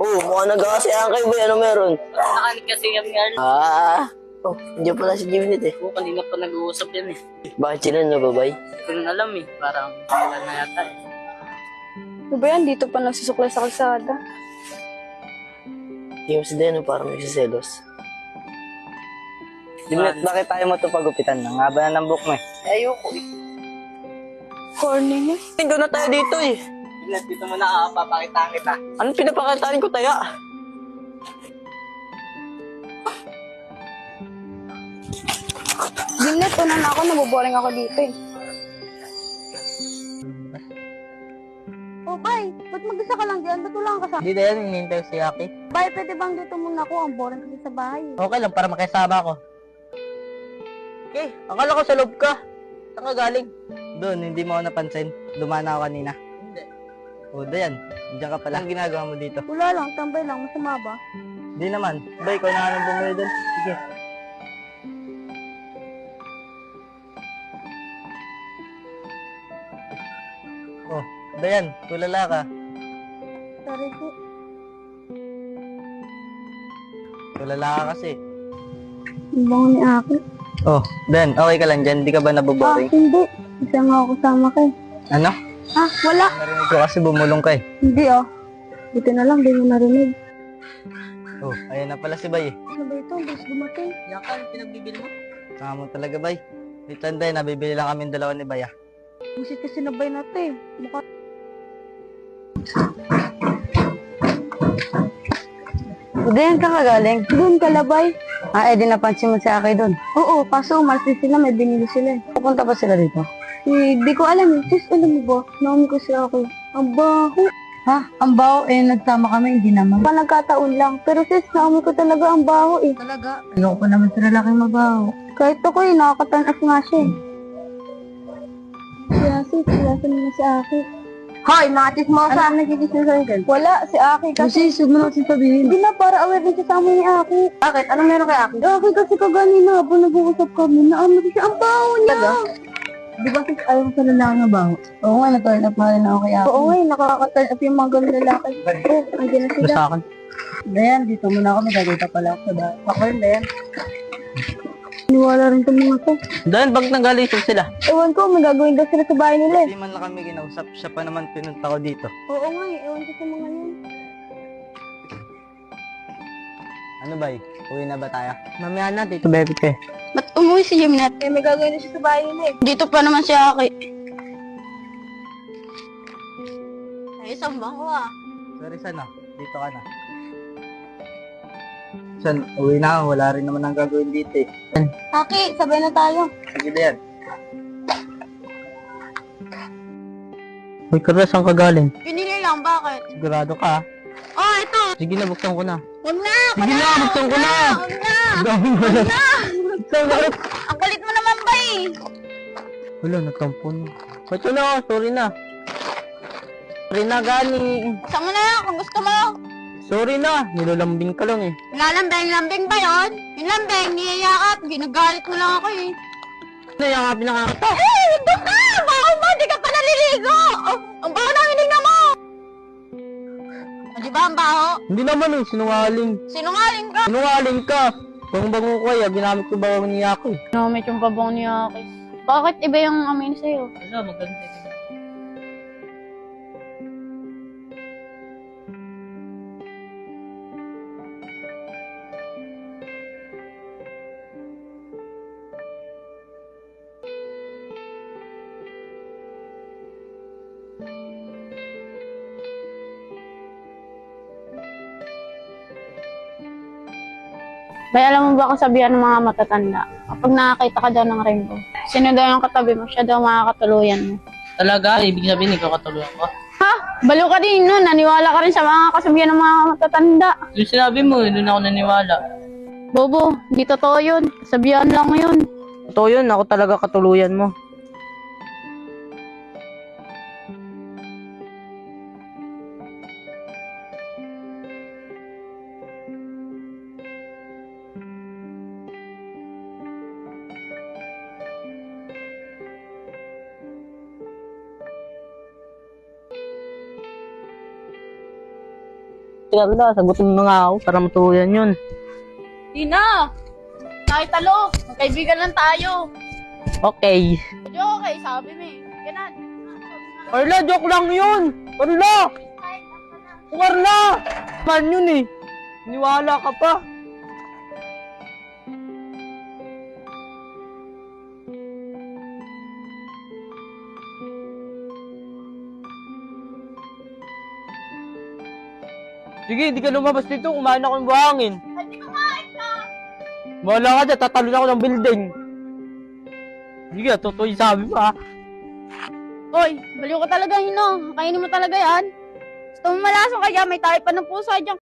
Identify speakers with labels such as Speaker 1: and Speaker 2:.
Speaker 1: Oo, mukhang nagkakasiyahan kayo, boy. Ano meron?
Speaker 2: Nakanig kasi kami nga.
Speaker 1: Nandiyan pala si Jimnet eh.
Speaker 2: Oo, kanina pa nag-uusap yan eh.
Speaker 1: Bakit sila nababay?
Speaker 2: Hindi ko rin alam eh. Parang wala na yata eh.
Speaker 3: Ano ba yan? Dito pa nagsusuklay sa kalsada.
Speaker 1: Tingin mo si Deno, parang may siselos.
Speaker 4: Jimlet, bakit tayo mo ito pagupitan? Ang haba na ng buhok mo eh.
Speaker 2: Ayoko eh.
Speaker 3: Corny niya.
Speaker 1: Tingnan na tayo dito eh.
Speaker 2: Jimlet, dito mo na papakitaan kita.
Speaker 1: Anong pinapakataan ko taya?
Speaker 3: Gimlet, una na ako. Naboboring ako dito eh. Oh, bye. Ba't mag-isa ka lang dyan? Ba't wala kang kasama?
Speaker 4: Hindi na yan, hinihintay si Aki.
Speaker 3: Bye, pwede bang dito muna ako? Ang boring kasi sa bahay.
Speaker 4: Okay lang, para makisama ko. Okay, akala ko sa loob ka. Saan ka galing? Doon, hindi mo ako napansin. Dumana ako kanina.
Speaker 2: Hindi.
Speaker 4: O, Dayan, diyan ka pala. Ang ginagawa mo dito?
Speaker 3: Wala lang, tambay lang. Masama ba?
Speaker 4: Hindi naman. Ba, ikaw na nga nang bumili doon. Sige. Oh, Dayan, tulala ka.
Speaker 3: Sorry po.
Speaker 4: Tulala ka kasi.
Speaker 3: Ang bango ni Aki.
Speaker 4: Oh, Dayan, okay ka lang dyan. Di ka ba naboboring?
Speaker 3: Hindi. Isa nga ako kasama ka eh.
Speaker 4: Ano?
Speaker 3: Wala.
Speaker 4: Narinig ko kasi bumulong ka eh.
Speaker 3: Hindi oh. Buti na lang, di mo narinig.
Speaker 4: Oh, ayan na pala si Bay eh.
Speaker 3: Ano ba ito? Bilis dumating.
Speaker 2: Yan ka, pinagbibili mo.
Speaker 4: Saka mo talaga, Bay. Wait lang, Dayan, nabibili lang kami dalawa ni Bay ah.
Speaker 3: Busit kasi nabay natin. Mukha.
Speaker 5: Diyan ka kagaling.
Speaker 3: Doon kalabay.
Speaker 5: Di napansin mo si Aki doon.
Speaker 3: Oo, kaso umalis din sila. May binili sila eh.
Speaker 5: Pupunta pa sila dito.
Speaker 3: Di ko alam eh. Sis, alam mo ba? Naumi ko si Aki. Ang baho.
Speaker 5: Ha? Ang baho nagsama kami, hindi naman.
Speaker 3: Pa nagkataon lang. Pero sis, naumi ko talaga ang baho eh.
Speaker 5: Talaga? Ayoko pa naman sa lalaking mabaho.
Speaker 3: Kahit ako eh, nakakatanas nga siya eh. Siya sis, ilasan mo na si Aki. Hoy, mga chismosa! Ano nagigis na sa'yo dyan? Wala, si Aki kasi.
Speaker 5: Kasi, huwag mo na kasi sabihin.
Speaker 3: Hindi na, para aware din siya sa amin ni Aki. Bakit? Anong meron kay Aki? Aki kasi kaganina habang nag-uusap kami, naamoy siya ang baho niya.
Speaker 5: Di ba kasi ayaw ko sa lalaking mabaho? Oo nga, na-turn up na rin ako kay Aki.
Speaker 3: Oo nga, nakaka-turn up yung mga ganun lalaki. Oh, andyan na
Speaker 4: Ano
Speaker 3: sila.
Speaker 4: sa akin?
Speaker 5: Dayan, dito muna ako. Magagita pala ako sa bahay. Ako yun, Dayan.
Speaker 3: Niwala rin itong mga to.
Speaker 4: Dayan, bag nagalisod sila.
Speaker 3: Ewan ko, may gagawin daw sila sa bahay nila eh.
Speaker 4: Hindi man lang kami kinausap. Siya pa naman pinunta ko dito.
Speaker 3: Oo nga eh, ewan ko sa mga yun.
Speaker 4: Ano ba uwi na ba tayo? Mamaya na, dito bebit ka eh.
Speaker 5: Ba't umuwi si Jimnet?
Speaker 3: Eh, may gagawin na siya sa bahay nila eh.
Speaker 5: Dito pa naman si Aki. Ay, isang baho ah.
Speaker 4: Sorry, sana. Dito ka na. San, uwi na ako. Wala rin naman ang gagawin dito eh.
Speaker 3: Aki, sabay na tayo.
Speaker 4: Sige, Dayan. Uy, Carla, saan ka galing?
Speaker 5: Pinili lang, bakit?
Speaker 4: Sigurado ka ah.
Speaker 5: Oh, ito!
Speaker 4: Sige na, buksan ko na.
Speaker 5: Huwag na!
Speaker 4: Sige na, buksan ko na!
Speaker 5: Huwag na!
Speaker 4: Dami mo na. Buksan ko na.
Speaker 5: Ang kulit mo naman ba eh!
Speaker 4: Wala, natampo na. Ito na, sorry na. Sorry na, Gani.
Speaker 5: Buksan mo na yan kung gusto mo.
Speaker 4: Sorry na, nilulambing ka lang eh.
Speaker 5: Lalambing-lambing ba yun? Yung lambing, niyayakap. Ginagalit mo lang ako eh.
Speaker 4: Nayakapin na kakata.
Speaker 5: Eh, doon ka! Baho mo! Di ka pa naliligo! Oh, ang baho ng hininga mo! Di ba ang baho?
Speaker 4: Hindi naman eh, sinungaling.
Speaker 5: Sinungaling ka!
Speaker 4: Sinungaling ka. Bango-bango ko kaya, ginamit ko ba niya ako eh.
Speaker 5: Namit yung pabong ni Aki. Bakit iba yung amin sa'yo?
Speaker 2: Wala, maganda.
Speaker 5: Bay, alam mo ba kasabihan ng mga matatanda? Kapag nakakita ka daw ng rainbow, sino daw yung katabi mo, siya daw makakatuluyan mo.
Speaker 2: Talaga, ibig sabihin, ikaw katulungan ko.
Speaker 5: Ha? Balo ka din nun. Naniwala ka rin sa mga kasabihan ng mga matatanda.
Speaker 2: Yung sinabi mo, doon ako naniwala.
Speaker 5: Bobo, di totoo yun. Kasabihan lang yun.
Speaker 4: Totoo yun, ako talaga katuluyan mo. Carla, sagutin mo nga ako para matuloyan yun.
Speaker 5: Di na! Tayo talo! Magkaibigan lang tayo!
Speaker 4: Okay.
Speaker 5: Okay, sabi mo eh. Ganon.
Speaker 4: Carla, joke lang yun! Carla! Carla! Man yun eh. Niwala ka pa. Sige, di ka lumabas dito. Kumain ako ng buhangin.
Speaker 5: Hindi kumain ka!
Speaker 4: Wala ka dyan. Tatalon ako ng building. Sige, totoo yung sabi mo ha.
Speaker 5: Oy, baliw ka talaga, Hino. Kainin mo talaga yan. Gusto mo malasong kaya may tayo pa ng puso dyan.